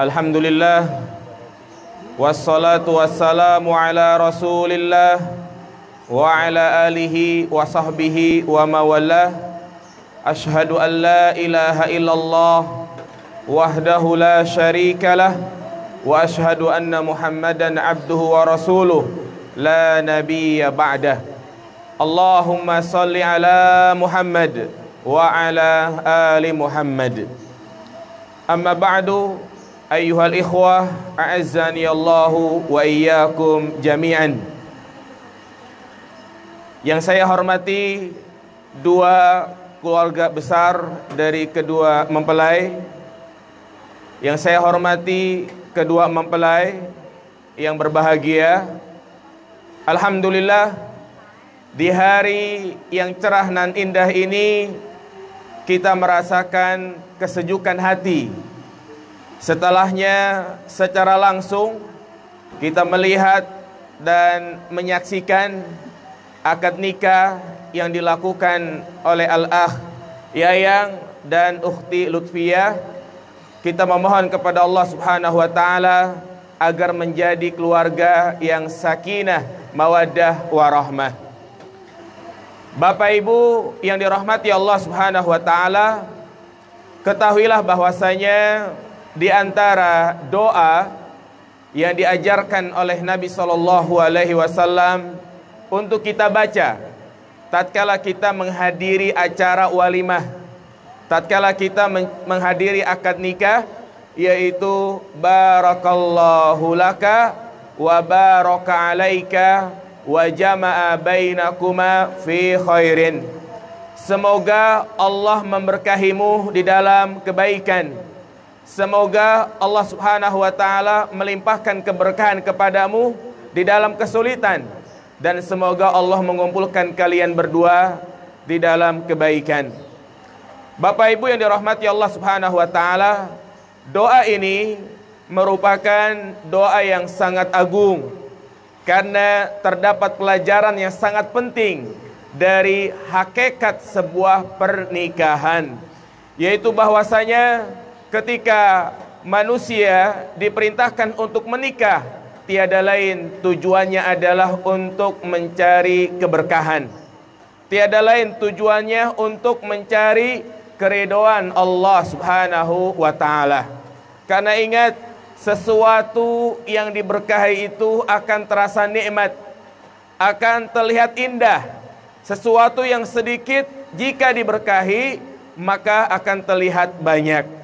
Alhamdulillah, wassalatu wassalamu ala rasulillah wa ala alihi wa sahbihi wa mawalah. Ashhadu an la ilaha illallah wahdahu la syarikalah wa ashhadu anna muhammadan abduhu wa rasuluh la nabiyya ba'dah. Allahumma salli ala Muhammad wa ala ali Muhammad. Amma ba'du, ayyuhal ikhwah, a'azzani Allahu wa iyyakum jami'an. Yang saya hormati dua keluarga besar dari kedua mempelai. Yang saya hormati kedua mempelai yang berbahagia. Alhamdulillah, di hari yang cerah nan indah ini kita merasakan kesejukan hati. Setelahnya secara langsung kita melihat dan menyaksikan akad nikah yang dilakukan oleh Al-Akh Yayang dan Ukhti Lutfiyah. Kita memohon kepada Allah Subhanahu wa taala agar menjadi keluarga yang sakinah, mawaddah, warahmah. Bapak Ibu yang dirahmati Allah Subhanahu wa taala, ketahuilah bahwasanya di antara doa yang diajarkan oleh Nabi SAW untuk kita baca tatkala kita menghadiri acara walimah, tatkala kita menghadiri akad nikah, yaitu barakallahu laka wa baraka alaika wa jama'a bainakuma fi khairin. Semoga Allah memberkahimu di dalam kebaikan. Semoga Allah Subhanahu wa taala melimpahkan keberkahan kepadamu di dalam kesulitan, dan semoga Allah mengumpulkan kalian berdua di dalam kebaikan. Bapak Ibu yang dirahmati Allah Subhanahu wa taala, doa ini merupakan doa yang sangat agung karena terdapat pelajaran yang sangat penting dari hakikat sebuah pernikahan, yaitu bahwasanya ketika manusia diperintahkan untuk menikah, tiada lain tujuannya adalah untuk mencari keberkahan. Tiada lain tujuannya untuk mencari keridhaan Allah Subhanahu wa taala. Karena ingat, sesuatu yang diberkahi itu akan terasa nikmat, akan terlihat indah. Sesuatu yang sedikit jika diberkahi maka akan terlihat banyak.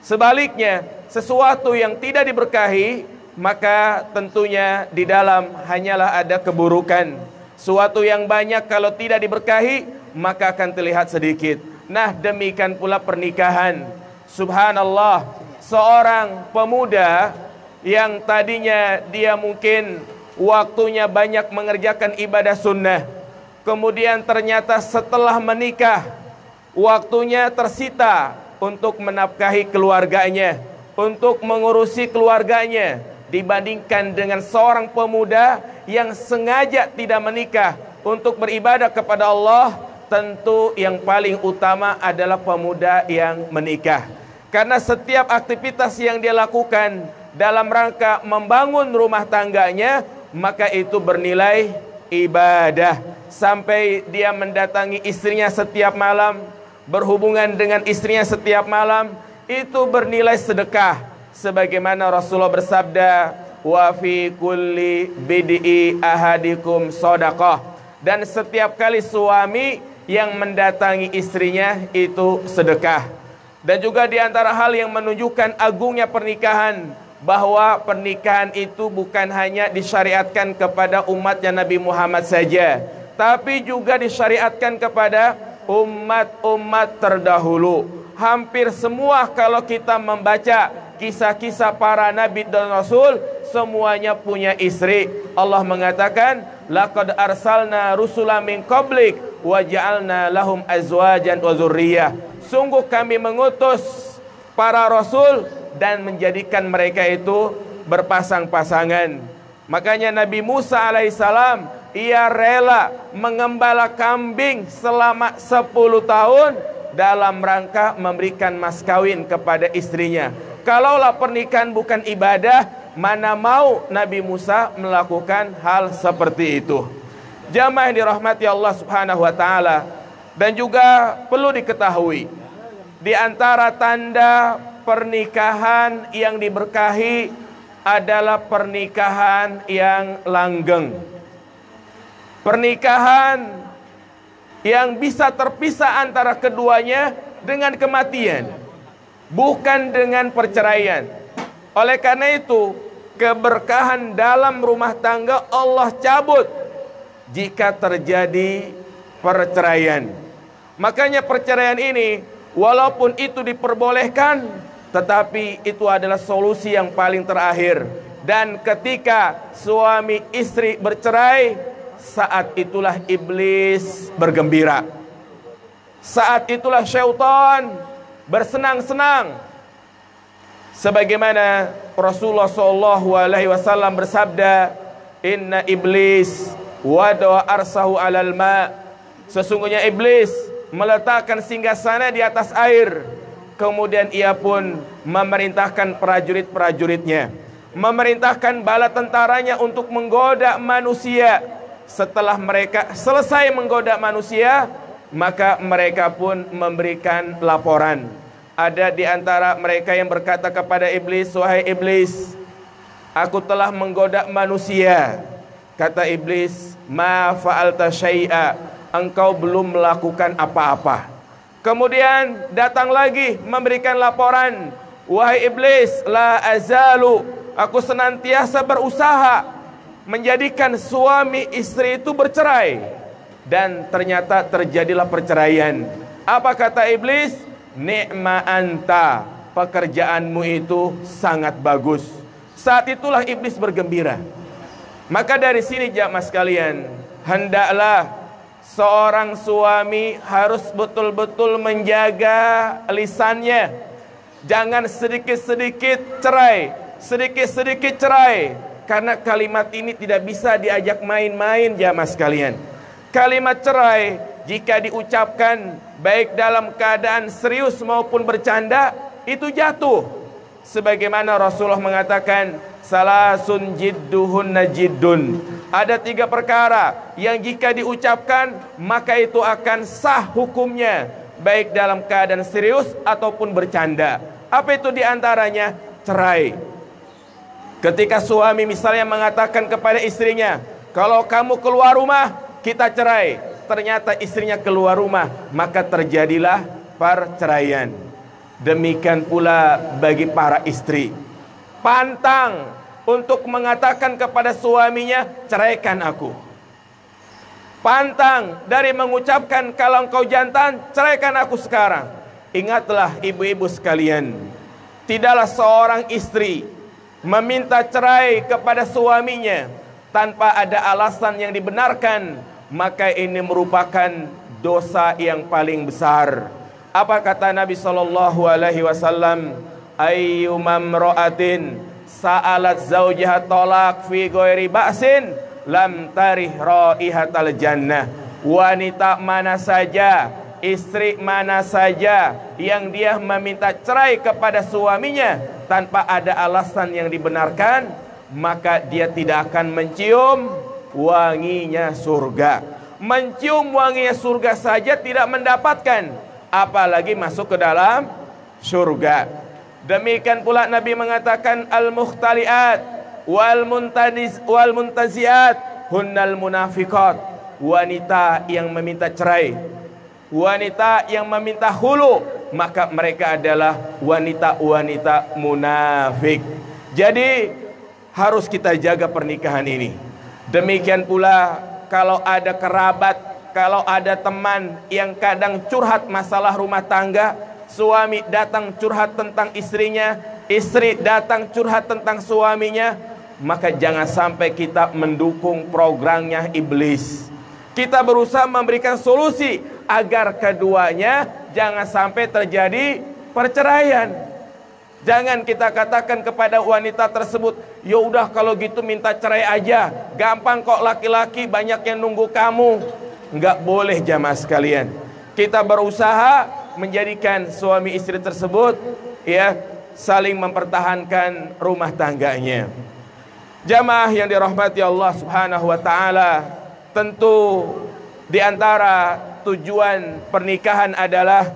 Sebaliknya, sesuatu yang tidak diberkahi maka tentunya di dalam hanyalah ada keburukan. Suatu yang banyak kalau tidak diberkahi maka akan terlihat sedikit. Nah, demikian pula pernikahan. Subhanallah, seorang pemuda yang tadinya dia mungkin waktunya banyak mengerjakan ibadah sunnah, kemudian ternyata setelah menikah waktunya tersita untuk menafkahi keluarganya, untuk mengurusi keluarganya, dibandingkan dengan seorang pemuda yang sengaja tidak menikah untuk beribadah kepada Allah. Tentu yang paling utama adalah pemuda yang menikah, karena setiap aktivitas yang dia lakukan dalam rangka membangun rumah tangganya, maka itu bernilai ibadah. Sampai dia mendatangi istrinya setiap malam, berhubungan dengan istrinya setiap malam, itu bernilai sedekah. Sebagaimana Rasulullah bersabda, wa fi kulli bid'i ahadikum shadaqah. Dan setiap kali suami yang mendatangi istrinya itu sedekah. Dan juga di antara hal yang menunjukkan agungnya pernikahan, bahwa pernikahan itu bukan hanya disyariatkan kepada umatnya Nabi Muhammad saja, tapi juga disyariatkan kepada umat-umat terdahulu. Hampir semua kalau kita membaca kisah-kisah para nabi dan rasul, semuanya punya istri. Allah mengatakan, laqad arsalna rusulan min qablik wa ja'alna lahum azwajan wa dzurriyyah. Sungguh kami mengutus para rasul dan menjadikan mereka itu berpasang-pasangan. Makanya Nabi Musa alaihissalam, ia rela mengembala kambing selama 10 tahun dalam rangka memberikan mas kawin kepada istrinya. Kalaulah pernikahan bukan ibadah, mana mau Nabi Musa melakukan hal seperti itu. Jamaah yang dirahmati Allah Subhanahu wa taala. Dan juga perlu diketahui, di antara tanda pernikahan yang diberkahi adalah pernikahan yang langgeng. Pernikahan yang bisa terpisah antara keduanya dengan kematian, bukan dengan perceraian. Oleh karena itu, keberkahan dalam rumah tangga Allah cabut jika terjadi perceraian. Makanya perceraian ini, walaupun itu diperbolehkan, tetapi itu adalah solusi yang paling terakhir. Dan ketika suami istri bercerai, saat itulah iblis bergembira. Saat itulah syaitan bersenang-senang. Sebagaimana Rasulullah SAW bersabda, "Inna iblis wada'a arsahu 'alal ma." Sesungguhnya iblis meletakkan singgasana di atas air. Kemudian ia pun memerintahkan prajurit-prajuritnya, memerintahkan bala tentaranya untuk menggoda manusia. Setelah mereka selesai menggoda manusia, maka mereka pun memberikan laporan. Ada di antara mereka yang berkata kepada iblis, "Wahai iblis, aku telah menggoda manusia." Kata iblis, "Ma fa'alta syai'a." Engkau belum melakukan apa-apa. Kemudian datang lagi memberikan laporan, "Wahai iblis, la azalu." Aku senantiasa berusaha menjadikan suami istri itu bercerai. Dan ternyata terjadilah perceraian. Apa kata iblis? "Ni'ma anta." Pekerjaanmu itu sangat bagus. Saat itulah iblis bergembira. Maka dari sini jamaah sekalian, hendaklah seorang suami harus betul-betul menjaga lisannya. Jangan sedikit-sedikit cerai, sedikit-sedikit cerai. Karena kalimat ini tidak bisa diajak main-main jamaah sekalian. Kalimat cerai jika diucapkan baik dalam keadaan serius maupun bercanda, itu jatuh. Sebagaimana Rasulullah mengatakan, "Salasun jidduhunna jiddun." Ada 3 perkara yang jika diucapkan maka itu akan sah hukumnya, baik dalam keadaan serius ataupun bercanda. Apa itu diantaranya? Cerai. Ketika suami misalnya mengatakan kepada istrinya, "Kalau kamu keluar rumah, kita cerai." Ternyata istrinya keluar rumah, maka terjadilah perceraian. Demikian pula bagi para istri. Pantang untuk mengatakan kepada suaminya, "Ceraikan aku." Pantang dari mengucapkan, "Kalau engkau jantan, ceraikan aku sekarang." Ingatlah ibu-ibu sekalian, tidaklah seorang istri meminta cerai kepada suaminya tanpa ada alasan yang dibenarkan, maka ini merupakan dosa yang paling besar. Apa kata Nabi SAW? "Ayyumamro'atin sa'alat zawjaha tolak fi ghairi ba'sin lam tarih raihatal jannah." Wanita mana saja, istri mana saja yang dia meminta cerai kepada suaminya tanpa ada alasan yang dibenarkan, maka dia tidak akan mencium wanginya surga. Mencium wanginya surga saja tidak mendapatkan, apalagi masuk ke dalam surga. Demikian pula Nabi mengatakan, "Al-mukhtali'at wal muntazi'at hunnal munafiqat." Wanita yang meminta cerai, wanita yang meminta hulu, maka mereka adalah wanita-wanita munafik. Jadi harus kita jaga pernikahan ini. Demikian pula kalau ada kerabat, kalau ada teman yang kadang curhat masalah rumah tangga, suami datang curhat tentang istrinya, istri datang curhat tentang suaminya, maka jangan sampai kita mendukung programnya iblis. Kita berusaha memberikan solusi agar keduanya jangan sampai terjadi perceraian. Jangan kita katakan kepada wanita tersebut, "Ya udah kalau gitu minta cerai aja, gampang kok, laki-laki banyak yang nunggu kamu." Enggak boleh jamaah sekalian. Kita berusaha menjadikan suami istri tersebut ya saling mempertahankan rumah tangganya. Jamaah yang dirahmati Allah Subhanahu wa taala, tentu di antara tujuan pernikahan adalah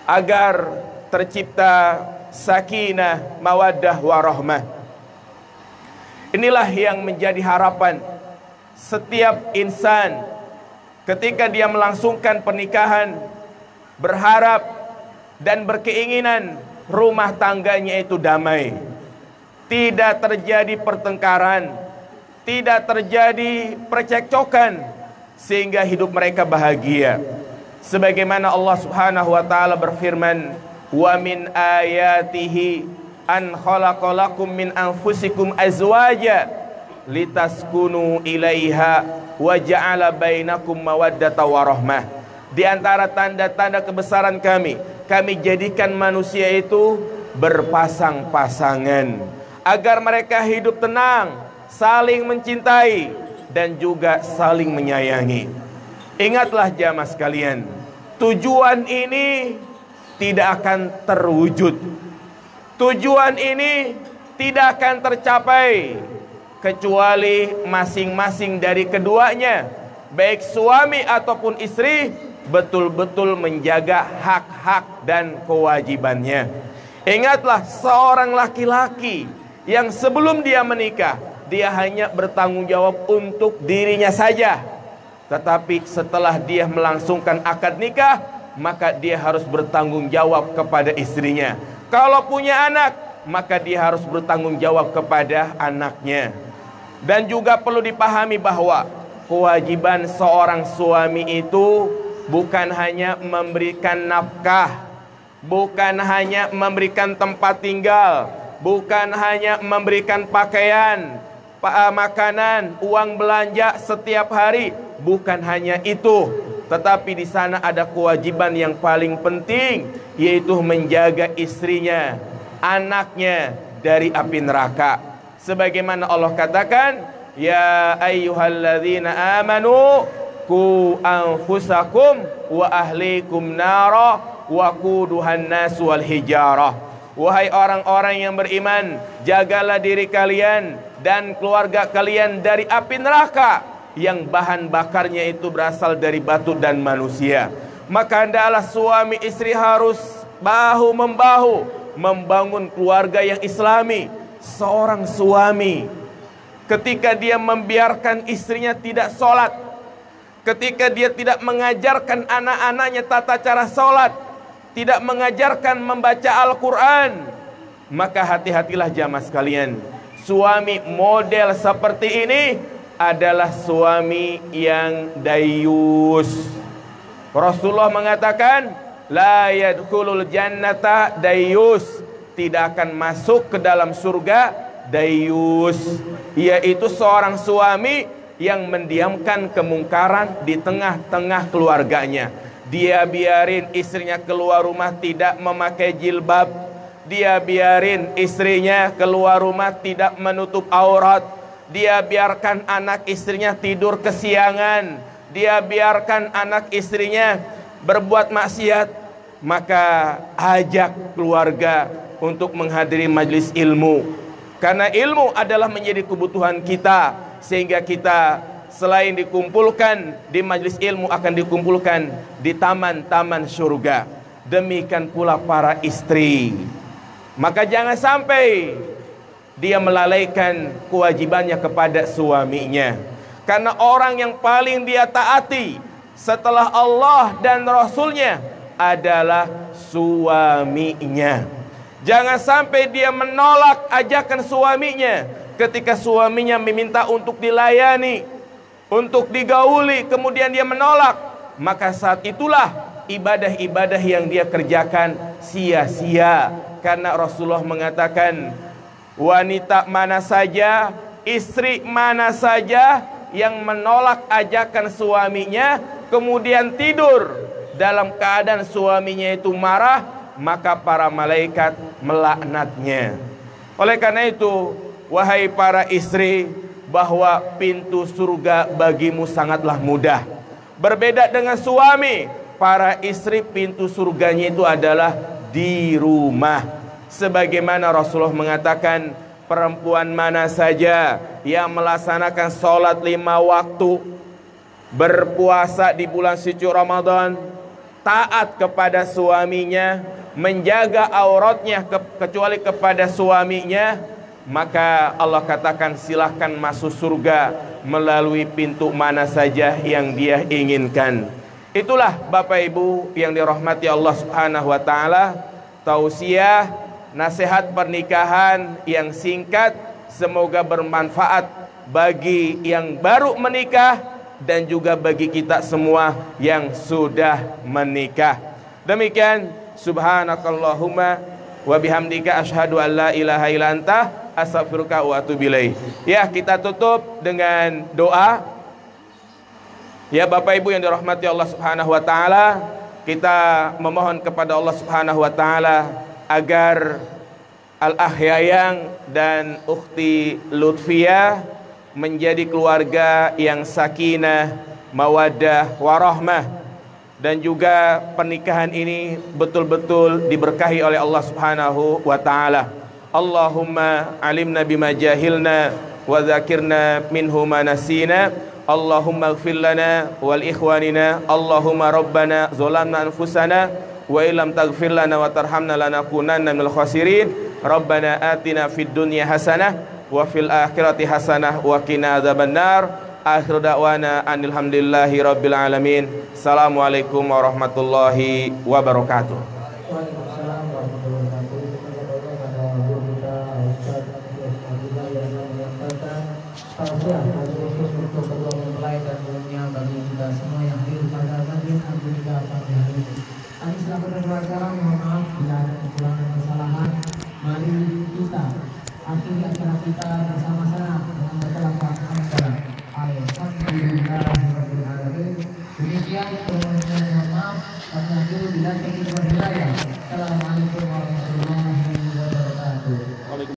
agar tercipta sakinah, mawaddah, warahmah. Inilah yang menjadi harapan setiap insan ketika dia melangsungkan pernikahan, berharap dan berkeinginan rumah tangganya itu damai, tidak terjadi pertengkaran, tidak terjadi percekcokan, sehingga hidup mereka bahagia. Sebagaimana Allah Subhanahu wa taala berfirman, "Wa min ayatihi an khalaqalakum min anfusikum azwaja litaskunu ilaiha wa ja'ala bainakum mawaddata warahmah." Di antara tanda-tanda kebesaran kami jadikan manusia itu berpasang-pasangan agar mereka hidup tenang, saling mencintai dan juga saling menyayangi. Ingatlah jamaah sekalian, tujuan ini tidak akan terwujud. Tujuan ini tidak akan tercapai kecuali masing-masing dari keduanya, baik suami ataupun istri, betul-betul menjaga hak-hak dan kewajibannya. Ingatlah, seorang laki-laki yang sebelum dia menikah, dia hanya bertanggung jawab untuk dirinya saja. Tetapi setelah dia melangsungkan akad nikah, maka dia harus bertanggung jawab kepada istrinya. Kalau punya anak, maka dia harus bertanggung jawab kepada anaknya. Dan juga perlu dipahami bahwa kewajiban seorang suami itu bukan hanya memberikan nafkah, bukan hanya memberikan tempat tinggal, bukan hanya memberikan pakaian, makanan, uang belanja setiap hari, bukan hanya itu. Tetapi di sana ada kewajiban yang paling penting, yaitu menjaga istrinya, anaknya dari api neraka. Sebagaimana Allah katakan, "Ya ayyuhalladzina amanu qu anfusakum wa ahlikum nara wa quduhan nas wal hijarah." Wahai orang-orang yang beriman, jagalah diri kalian dan keluarga kalian dari api neraka yang bahan bakarnya itu berasal dari batu dan manusia. Maka hendaklah suami istri harus bahu-membahu membangun keluarga yang islami. Seorang suami ketika dia membiarkan istrinya tidak sholat, ketika dia tidak mengajarkan anak-anaknya tata cara sholat, tidak mengajarkan membaca Al-Quran, maka hati-hatilah jamaah sekalian. Suami model seperti ini adalah suami yang dayus. Rasulullah mengatakan, la yadkhulul jannata dayus, tidak akan masuk ke dalam surga dayus, yaitu seorang suami yang mendiamkan kemungkaran di tengah-tengah keluarganya. Dia biarin istrinya keluar rumah tidak memakai jilbab, dia biarin istrinya keluar rumah tidak menutup aurat, dia biarkan anak istrinya tidur kesiangan, dia biarkan anak istrinya berbuat maksiat. Maka ajak keluarga untuk menghadiri majelis ilmu, karena ilmu adalah menjadi kebutuhan kita, sehingga kita selain dikumpulkan di majelis ilmu akan dikumpulkan di taman-taman surga. Demikian pula para istri. Maka jangan sampai dia melalaikan kewajibannya kepada suaminya, karena orang yang paling dia taati setelah Allah dan Rasulnya adalah suaminya. Jangan sampai dia menolak ajakan suaminya ketika suaminya meminta untuk dilayani, untuk digauli, kemudian dia menolak. Maka saat itulah ibadah-ibadah yang dia kerjakan sia-sia. Karena Rasulullah mengatakan, wanita mana saja, istri mana saja yang menolak ajakan suaminya, kemudian tidur dalam keadaan suaminya itu marah, maka para malaikat melaknatnya. Oleh karena itu, wahai para istri, bahwa pintu surga bagimu sangatlah mudah. Berbeda dengan suami, para istri pintu surganya itu adalah di rumah. sebagaimana Rasulullah mengatakan, perempuan mana saja yang melaksanakan sholat 5 waktu, berpuasa di bulan suci Ramadan, taat kepada suaminya, menjaga auratnya kecuali kepada suaminya, maka Allah katakan silahkan masuk surga melalui pintu mana saja yang dia inginkan. Itulah Bapak Ibu yang dirahmati Allah Subhanahu wa taala, tausiah nasihat pernikahan yang singkat, semoga bermanfaat bagi yang baru menikah dan juga bagi kita semua yang sudah menikah. Demikian, subhanakallahumma wa bihamdika asyhadu an la ilaha illa anta astaghfiruka wa atubu ilaik. Ya, kita tutup dengan doa. Ya Bapak Ibu yang dirahmati Allah Subhanahu wa taala, kita memohon kepada Allah Subhanahu wa taala agar Al-Akh Yayang dan Ukhti Lutfiyah menjadi keluarga yang sakinah, mawaddah, warahmah, dan juga pernikahan ini betul-betul diberkahi oleh Allah Subhanahu wa taala. Allahumma alimna bima jahilna wa dzakirna minhu ma nasina. Allahumma ighfir lana wal ikhwanina. Allahumma rabbana zalamna anfusana wa illam taghfir lana wa tarhamna lanakunanna minal khasirin. Rabbana atina fid dunya hasanah wa fil akhirati hasanah wa qina adzabannar. Akhir da'wana alhamdulillahi rabbil alamin. Assalamualaikum warahmatullahi wabarakatuh. Waalaikumsalam warahmatullahi wabarakatuh. Tausiah khusus untuk kedua mempelai dan umumnya bagi kita semua yang hadir pada majlis Alhamdulillah pagi hari ini. Kami selaku berdoa, mohon maaf bila ada kekurangan kesalahan. Mari kita akhiri acara kita bersama-sama dengan berkelakar hamdalah. Alhamdulillahirabbil alamin. Demikian, mohon maaf. Kami akhiri bila kita berhidayah.